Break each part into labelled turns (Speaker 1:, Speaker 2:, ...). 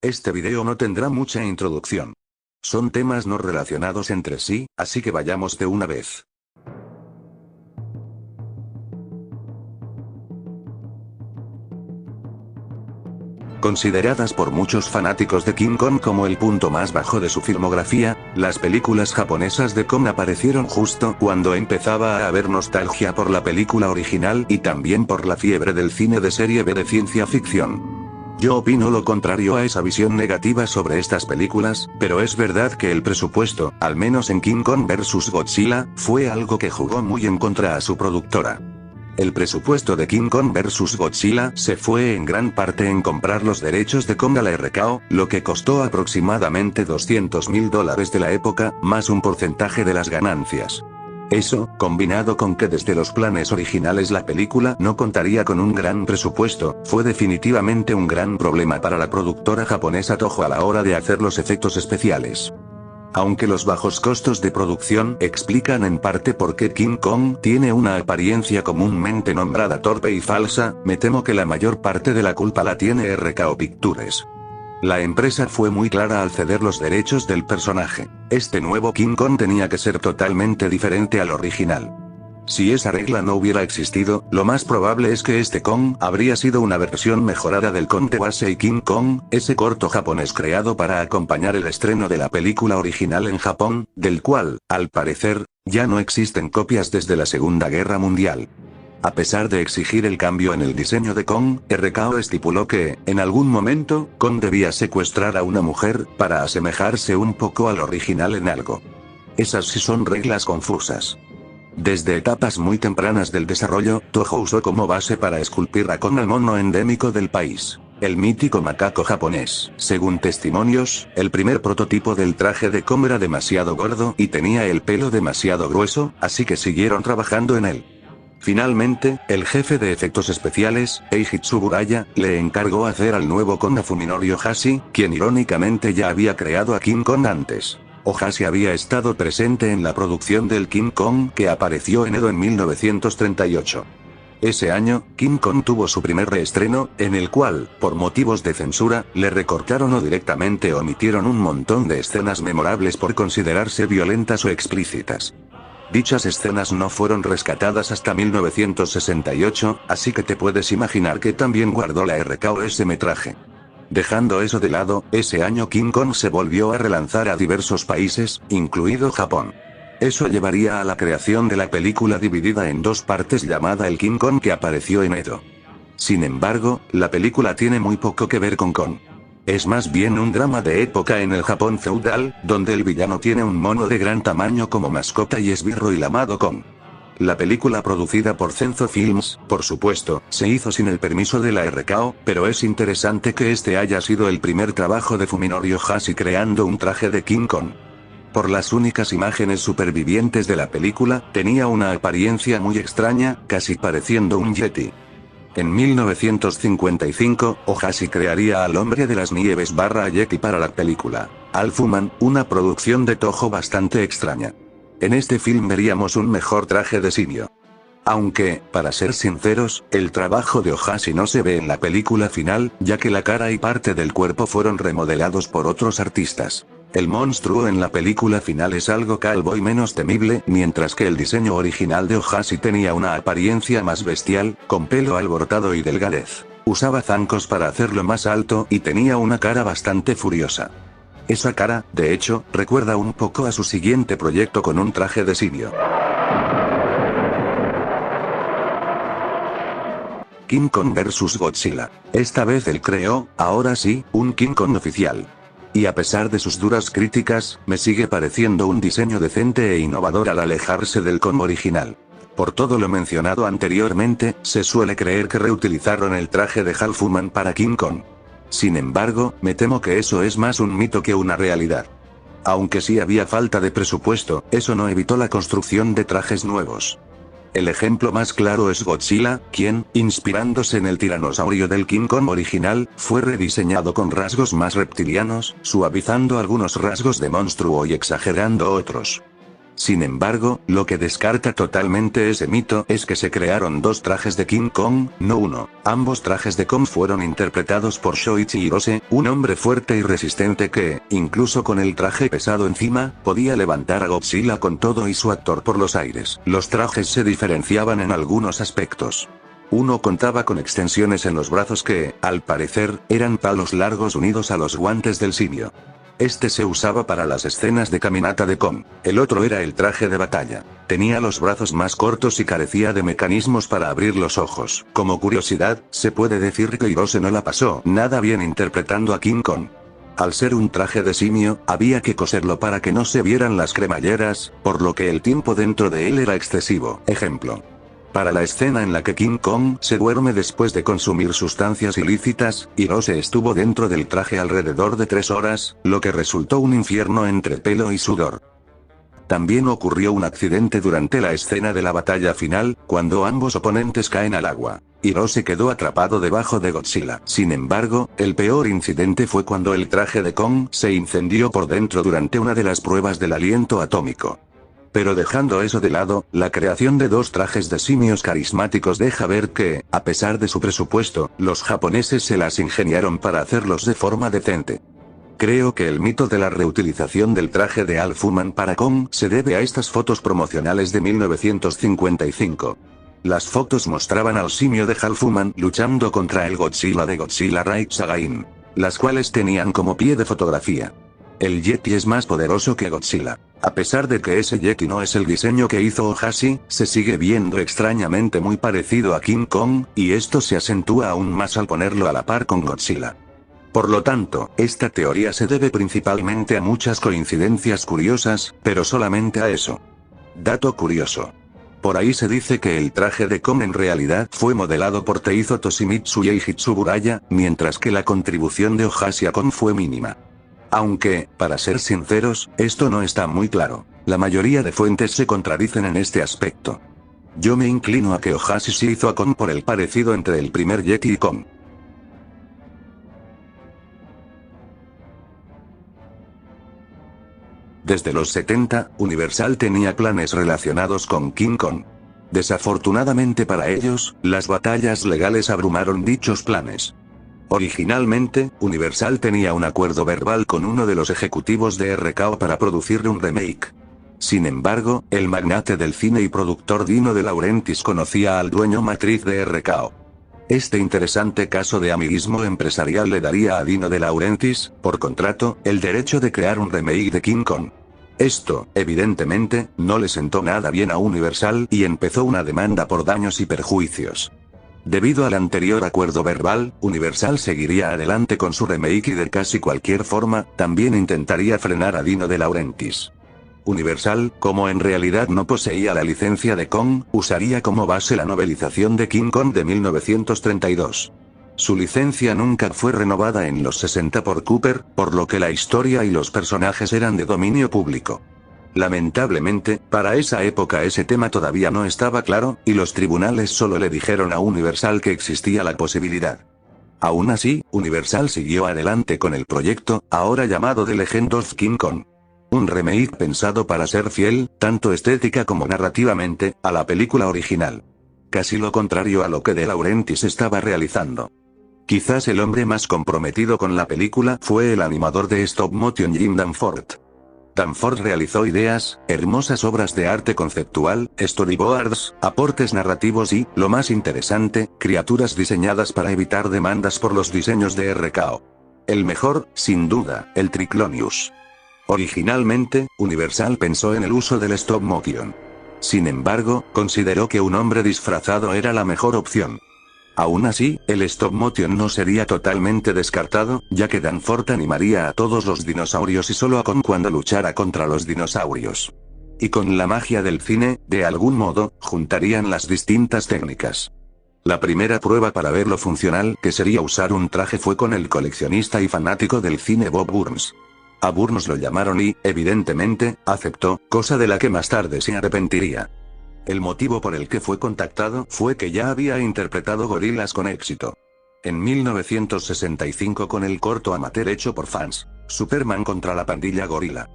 Speaker 1: Este video no tendrá mucha introducción. Son temas no relacionados entre sí, así que vayamos de una vez. Consideradas por muchos fanáticos de King Kong como el punto más bajo de su filmografía, las películas japonesas de Kong aparecieron justo cuando empezaba a haber nostalgia por la película original y también por la fiebre del cine de serie B de ciencia ficción. Yo opino lo contrario a esa visión negativa sobre estas películas, pero es verdad que el presupuesto, al menos en King Kong vs. Godzilla, fue algo que jugó muy en contra a su productora. El presupuesto de King Kong vs. Godzilla se fue en gran parte en comprar los derechos de Kong a la RKO, lo que costó aproximadamente $200.000 de la época, más un porcentaje de las ganancias. Eso, combinado con que desde los planes originales la película no contaría con un gran presupuesto, fue definitivamente un gran problema para la productora japonesa Toho a la hora de hacer los efectos especiales. Aunque los bajos costos de producción explican en parte por qué King Kong tiene una apariencia comúnmente nombrada torpe y falsa, me temo que la mayor parte de la culpa la tiene RKO Pictures. La empresa fue muy clara al ceder los derechos del personaje. Este nuevo King Kong tenía que ser totalmente diferente al original. Si esa regla no hubiera existido, lo más probable es que este Kong habría sido una versión mejorada del Kong de Basei King Kong, ese corto japonés creado para acompañar el estreno de la película original en Japón, del cual, al parecer, ya no existen copias desde la Segunda Guerra Mundial. A pesar de exigir el cambio en el diseño de Kong, RKO estipuló que, en algún momento, Kong debía secuestrar a una mujer, para asemejarse un poco al original en algo. Esas sí son reglas confusas. Desde etapas muy tempranas del desarrollo, Toho usó como base para esculpir a Kong al mono endémico del país, el mítico macaco japonés. Según testimonios, el primer prototipo del traje de Kong era demasiado gordo y tenía el pelo demasiado grueso, así que siguieron trabajando en él. Finalmente, el jefe de efectos especiales, Eiji Tsuburaya, le encargó hacer al nuevo Kong a Fuminori Ohashi, quien irónicamente ya había creado a King Kong antes. Ohashi había estado presente en la producción del King Kong que apareció en Edo en 1938. Ese año, King Kong tuvo su primer reestreno, en el cual, por motivos de censura, le recortaron o directamente omitieron un montón de escenas memorables por considerarse violentas o explícitas. Dichas escenas no fueron rescatadas hasta 1968, así que te puedes imaginar que también guardó la RKO ese metraje. Dejando eso de lado, ese año King Kong se volvió a relanzar a diversos países, incluido Japón. Eso llevaría a la creación de la película dividida en dos partes llamada El King Kong que apareció en Edo. Sin embargo, la película tiene muy poco que ver con Kong. Es más bien un drama de época en el Japón feudal, donde el villano tiene un mono de gran tamaño como mascota y es Birro y llamado Kong. La película producida por Zenzo Films, por supuesto, se hizo sin el permiso de la RKO, pero es interesante que este haya sido el primer trabajo de Fuminori Ohashi creando un traje de King Kong. Por las únicas imágenes supervivientes de la película, tenía una apariencia muy extraña, casi pareciendo un yeti. En 1955, Ohashi crearía al Hombre de las Nieves / Yeti para la película Alphuman, una producción de Toho bastante extraña. En este film veríamos un mejor traje de simio. Aunque, para ser sinceros, el trabajo de Ohashi no se ve en la película final, ya que la cara y parte del cuerpo fueron remodelados por otros artistas. El monstruo en la película final es algo calvo y menos temible, mientras que el diseño original de Ohashi tenía una apariencia más bestial, con pelo alborotado y delgadez. Usaba zancos para hacerlo más alto y tenía una cara bastante furiosa. Esa cara, de hecho, recuerda un poco a su siguiente proyecto con un traje de simio. King Kong vs. Godzilla. Esta vez él creó, ahora sí, un King Kong oficial. Y a pesar de sus duras críticas, me sigue pareciendo un diseño decente e innovador al alejarse del Kong original. Por todo lo mencionado anteriormente, se suele creer que reutilizaron el traje de Alphuman para King Kong. Sin embargo, me temo que eso es más un mito que una realidad. Aunque sí había falta de presupuesto, eso no evitó la construcción de trajes nuevos. El ejemplo más claro es Godzilla, quien, inspirándose en el tiranosaurio del King Kong original, fue rediseñado con rasgos más reptilianos, suavizando algunos rasgos de monstruo y exagerando otros. Sin embargo, lo que descarta totalmente ese mito es que se crearon dos trajes de King Kong, no uno. Ambos trajes de Kong fueron interpretados por Shoichi Hirose, un hombre fuerte y resistente que, incluso con el traje pesado encima, podía levantar a Godzilla con todo y su actor por los aires. Los trajes se diferenciaban en algunos aspectos. Uno contaba con extensiones en los brazos que, al parecer, eran palos largos unidos a los guantes del simio. Este se usaba para las escenas de caminata de Kong. El otro era el traje de batalla. Tenía los brazos más cortos y carecía de mecanismos para abrir los ojos. Como curiosidad, se puede decir que Hirose no la pasó nada bien interpretando a King Kong. Al ser un traje de simio, había que coserlo para que no se vieran las cremalleras, por lo que el tiempo dentro de él era excesivo. Ejemplo. Para la escena en la que King Kong se duerme después de consumir sustancias ilícitas, Hirose estuvo dentro del traje alrededor de 3 horas, lo que resultó un infierno entre pelo y sudor. También ocurrió un accidente durante la escena de la batalla final, cuando ambos oponentes caen al agua. Hirose quedó atrapado debajo de Godzilla. Sin embargo, el peor incidente fue cuando el traje de Kong se incendió por dentro durante una de las pruebas del aliento atómico. Pero dejando eso de lado, la creación de dos trajes de simios carismáticos deja ver que, a pesar de su presupuesto, los japoneses se las ingeniaron para hacerlos de forma decente. Creo que el mito de la reutilización del traje de Al Fuman para Kong se debe a estas fotos promocionales de 1955. Las fotos mostraban al simio de Hal Fuman luchando contra el Godzilla de Godzilla Right Again, las cuales tenían como pie de fotografía: el Yeti es más poderoso que Godzilla. A pesar de que ese Yeti no es el diseño que hizo Ohashi, se sigue viendo extrañamente muy parecido a King Kong, y esto se acentúa aún más al ponerlo a la par con Godzilla. Por lo tanto, esta teoría se debe principalmente a muchas coincidencias curiosas, pero solamente a eso. Dato curioso. Por ahí se dice que el traje de Kong en realidad fue modelado por Teizo Toshimitsu y Eijitsu Buraya, mientras que la contribución de Ohashi a Kong fue mínima. Aunque, para ser sinceros, esto no está muy claro. La mayoría de fuentes se contradicen en este aspecto. Yo me inclino a que Ohashi sí hizo a Kong por el parecido entre el primer Yeti y Kong. Desde los 70, Universal tenía planes relacionados con King Kong. Desafortunadamente para ellos, las batallas legales abrumaron dichos planes. Originalmente, Universal tenía un acuerdo verbal con uno de los ejecutivos de RKO para producir un remake. Sin embargo, el magnate del cine y productor Dino De Laurentiis conocía al dueño matriz de RKO. Este interesante caso de amiguismo empresarial le daría a Dino De Laurentiis, por contrato, el derecho de crear un remake de King Kong. Esto, evidentemente, no le sentó nada bien a Universal y empezó una demanda por daños y perjuicios. Debido al anterior acuerdo verbal, Universal seguiría adelante con su remake y de casi cualquier forma, también intentaría frenar a Dino De Laurentiis. Universal, como en realidad no poseía la licencia de Kong, usaría como base la novelización de King Kong de 1932. Su licencia nunca fue renovada en los 60 por Cooper, por lo que la historia y los personajes eran de dominio público. Lamentablemente, para esa época ese tema todavía no estaba claro, y los tribunales solo le dijeron a Universal que existía la posibilidad. Aún así, Universal siguió adelante con el proyecto, ahora llamado The Legend of King Kong. Un remake pensado para ser fiel, tanto estética como narrativamente, a la película original. Casi lo contrario a lo que De Laurentiis estaba realizando. Quizás el hombre más comprometido con la película fue el animador de stop motion Jim Danforth. Danforth realizó ideas, hermosas obras de arte conceptual, storyboards, aportes narrativos y, lo más interesante, criaturas diseñadas para evitar demandas por los diseños de RKO. El mejor, sin duda, el Triclonius. Originalmente, Universal pensó en el uso del stop motion. Sin embargo, consideró que un hombre disfrazado era la mejor opción. Aún así, el stop motion no sería totalmente descartado, ya que Danforth animaría a todos los dinosaurios y solo a Kong cuando luchara contra los dinosaurios. Y con la magia del cine, de algún modo, juntarían las distintas técnicas. La primera prueba para ver lo funcional que sería usar un traje fue con el coleccionista y fanático del cine Bob Burns. A Burns lo llamaron y, evidentemente, aceptó, cosa de la que más tarde se arrepentiría. El motivo por el que fue contactado fue que ya había interpretado gorilas con éxito. En 1965 con el corto amateur hecho por fans, Superman contra la pandilla gorila.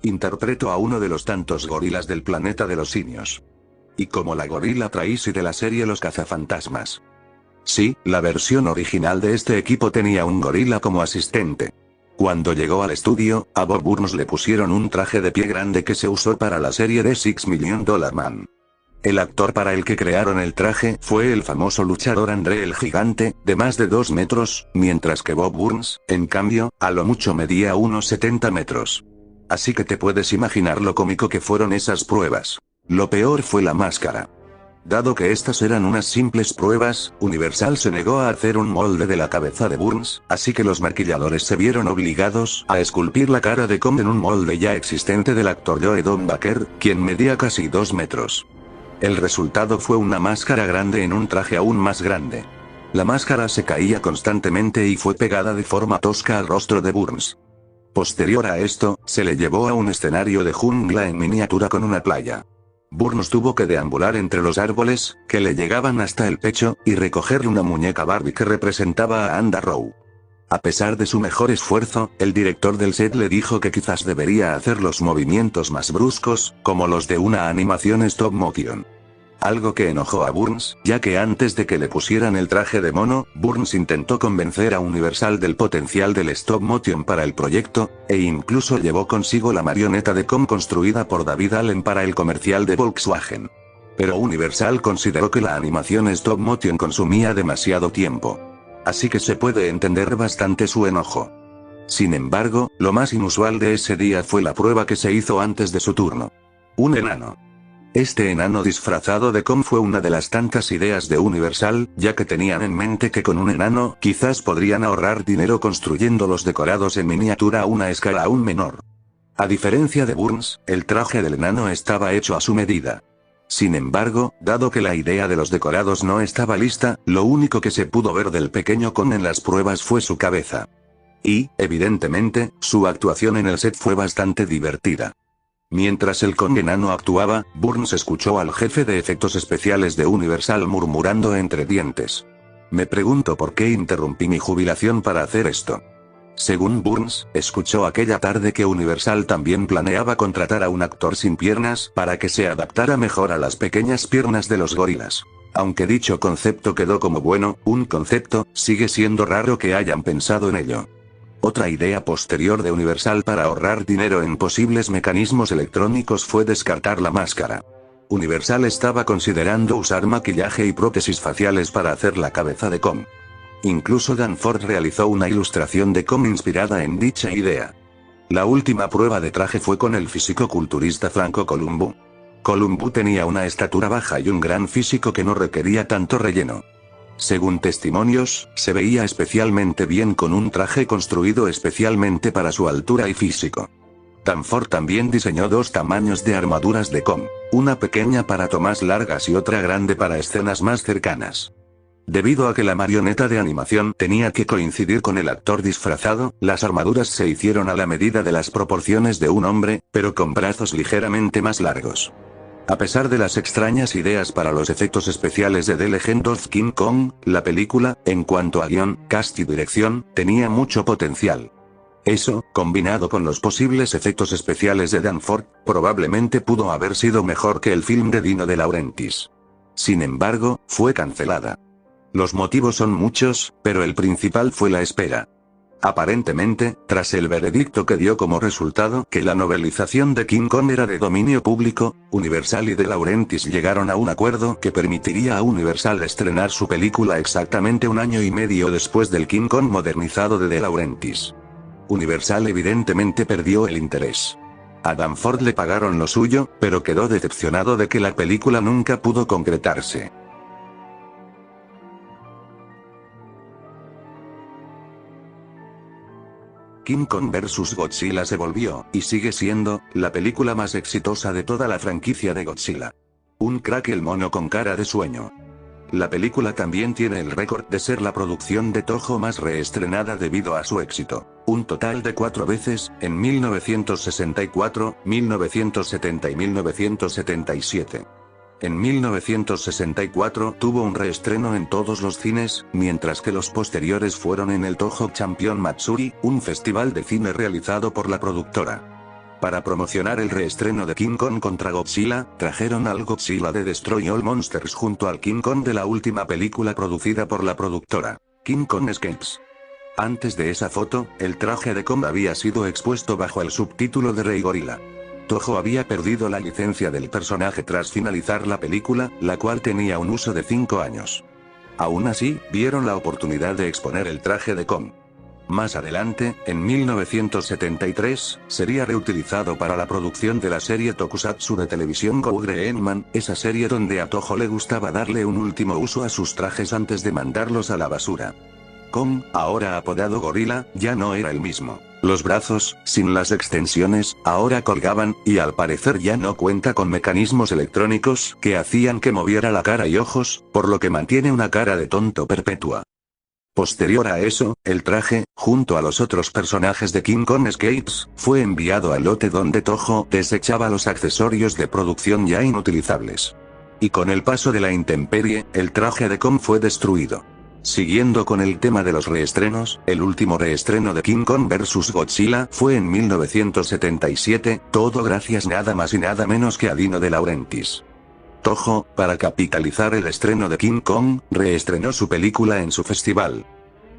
Speaker 1: Interpreto a uno de los tantos gorilas del planeta de los simios. Y como la gorila Tracy de la serie Los Cazafantasmas. Sí, la versión original de este equipo tenía un gorila como asistente. Cuando llegó al estudio, a Bob Burns le pusieron un traje de pie grande que se usó para la serie de $6 Million Man. El actor para el que crearon el traje fue el famoso luchador André el Gigante, de más de 2 metros, mientras que Bob Burns, en cambio, a lo mucho medía unos 70 metros. Así que te puedes imaginar lo cómico que fueron esas pruebas. Lo peor fue la máscara. Dado que estas eran unas simples pruebas, Universal se negó a hacer un molde de la cabeza de Burns, así que los maquilladores se vieron obligados a esculpir la cara de Kong en un molde ya existente del actor Joe Don Baker, quien medía casi 2 metros. El resultado fue una máscara grande en un traje aún más grande. La máscara se caía constantemente y fue pegada de forma tosca al rostro de Burns. Posterior a esto, se le llevó a un escenario de jungla en miniatura con una playa. Burns tuvo que deambular entre los árboles, que le llegaban hasta el pecho, y recogerle una muñeca Barbie que representaba a Anda Rowe. A pesar de su mejor esfuerzo, el director del set le dijo que quizás debería hacer los movimientos más bruscos, como los de una animación stop motion. Algo que enojó a Burns, ya que antes de que le pusieran el traje de mono, Burns intentó convencer a Universal del potencial del stop motion para el proyecto, e incluso llevó consigo la marioneta de Kong construida por David Allen para el comercial de Volkswagen. Pero Universal consideró que la animación stop motion consumía demasiado tiempo. Así que se puede entender bastante su enojo. Sin embargo, lo más inusual de ese día fue la prueba que se hizo antes de su turno. Un enano. Este enano disfrazado de Kong fue una de las tantas ideas de Universal, ya que tenían en mente que con un enano quizás podrían ahorrar dinero construyendo los decorados en miniatura a una escala aún menor. A diferencia de Burns, el traje del enano estaba hecho a su medida. Sin embargo, dado que la idea de los decorados no estaba lista, lo único que se pudo ver del pequeño Kong en las pruebas fue su cabeza. Y, evidentemente, su actuación en el set fue bastante divertida. Mientras el Kong enano actuaba, Burns escuchó al jefe de efectos especiales de Universal murmurando entre dientes. Me pregunto por qué interrumpí mi jubilación para hacer esto. Según Burns, escuchó aquella tarde que Universal también planeaba contratar a un actor sin piernas para que se adaptara mejor a las pequeñas piernas de los gorilas. Aunque dicho concepto quedó como bueno, un concepto, sigue siendo raro que hayan pensado en ello. Otra idea posterior de Universal para ahorrar dinero en posibles mecanismos electrónicos fue descartar la máscara. Universal estaba considerando usar maquillaje y prótesis faciales para hacer la cabeza de Kong. Incluso Dan Ford realizó una ilustración de Kong inspirada en dicha idea. La última prueba de traje fue con el físico-culturista Franco Columbu. Columbu tenía una estatura baja y un gran físico que no requería tanto relleno. Según testimonios, se veía especialmente bien con un traje construido especialmente para su altura y físico. Danforth también diseñó 2 tamaños de armaduras de Kong, una pequeña para tomas largas y otra grande para escenas más cercanas. Debido a que la marioneta de animación tenía que coincidir con el actor disfrazado, las armaduras se hicieron a la medida de las proporciones de un hombre, pero con brazos ligeramente más largos. A pesar de las extrañas ideas para los efectos especiales de The Legend of King Kong, la película, en cuanto a guión, cast y dirección, tenía mucho potencial. Eso, combinado con los posibles efectos especiales de Danforth, probablemente pudo haber sido mejor que el film de Dino De Laurentiis. Sin embargo, fue cancelada. Los motivos son muchos, pero el principal fue la espera. Aparentemente, tras el veredicto que dio como resultado que la novelización de King Kong era de dominio público, Universal y De Laurentiis llegaron a un acuerdo que permitiría a Universal estrenar su película exactamente 1 año y medio después del King Kong modernizado de Laurentiis. Universal evidentemente perdió el interés. A Danforth le pagaron lo suyo, pero quedó decepcionado de que la película nunca pudo concretarse. King Kong vs. Godzilla se volvió, y sigue siendo, la película más exitosa de toda la franquicia de Godzilla. Un crack el mono con cara de sueño. La película también tiene el récord de ser la producción de Toho más reestrenada debido a su éxito. Un total de 4 veces, en 1964, 1970 y 1977. En 1964 tuvo un reestreno en todos los cines, mientras que los posteriores fueron en el Toho Champion Matsuri, un festival de cine realizado por la productora. Para promocionar el reestreno de King Kong contra Godzilla, trajeron al Godzilla de Destroy All Monsters junto al King Kong de la última película producida por la productora, King Kong Escapes. Antes de esa foto, el traje de Kong había sido expuesto bajo el subtítulo de Rey Gorila. Toho había perdido la licencia del personaje tras finalizar la película, la cual tenía un uso de 5 años. Aún así, vieron la oportunidad de exponer el traje de Kong. Más adelante, en 1973, sería reutilizado para la producción de la serie tokusatsu de televisión Go-Gurren, esa serie donde a Toho le gustaba darle un último uso a sus trajes antes de mandarlos a la basura. Kong, ahora apodado Gorila, ya no era el mismo. Los brazos, sin las extensiones, ahora colgaban, y al parecer ya no cuenta con mecanismos electrónicos que hacían que moviera la cara y ojos, por lo que mantiene una cara de tonto perpetua. Posterior a eso, el traje, junto a los otros personajes de King Kong Escapes, fue enviado al lote donde Toho desechaba los accesorios de producción ya inutilizables. Y con el paso de la intemperie, el traje de Kong fue destruido. Siguiendo con el tema de los reestrenos, el último reestreno de King Kong vs. Godzilla fue en 1977, todo gracias nada más y nada menos que a Dino De Laurentiis. Toho, para capitalizar el estreno de King Kong, reestrenó su película en su festival.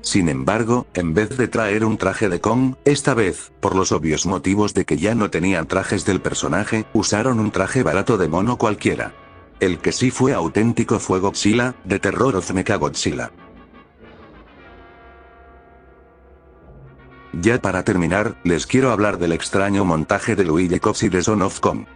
Speaker 1: Sin embargo, en vez de traer un traje de Kong, esta vez, por los obvios motivos de que ya no tenían trajes del personaje, usaron un traje barato de mono cualquiera. El que sí fue auténtico fue Godzilla, The Terror of Mechagodzilla. Ya para terminar, les quiero hablar del extraño montaje de Luigi Cozzi de Son of Kong.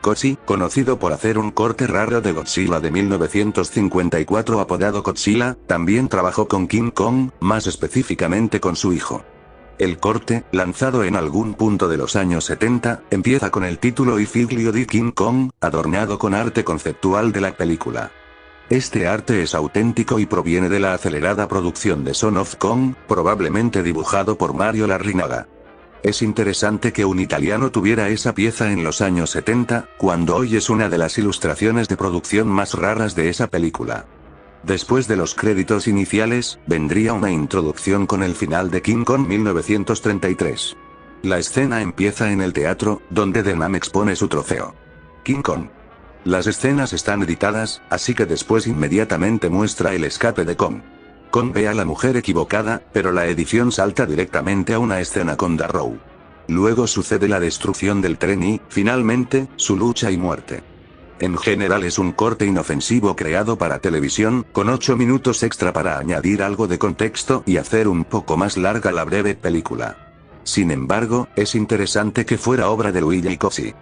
Speaker 1: Cozzi, conocido por hacer un corte raro de Godzilla de 1954 apodado Godzilla, también trabajó con King Kong, más específicamente con su hijo. El corte, lanzado en algún punto de los años 70, empieza con el título I Figlio di King Kong, adornado con arte conceptual de la película. Este arte es auténtico y proviene de la acelerada producción de Son of Kong, probablemente dibujado por Mario Larrinaga. Es interesante que un italiano tuviera esa pieza en los años 70, cuando hoy es una de las ilustraciones de producción más raras de esa película. Después de los créditos iniciales, vendría una introducción con el final de King Kong 1933. La escena empieza en el teatro, donde Denham expone su trofeo. King Kong. Las escenas están editadas, así que después inmediatamente muestra el escape de Kong. Kong ve a la mujer equivocada, pero la edición salta directamente a una escena con Darrow. Luego sucede la destrucción del tren y, finalmente, su lucha y muerte. En general es un corte inofensivo creado para televisión, con 8 minutos extra para añadir algo de contexto y hacer un poco más larga la breve película. Sin embargo, es interesante que fuera obra de Luigi Cozzi.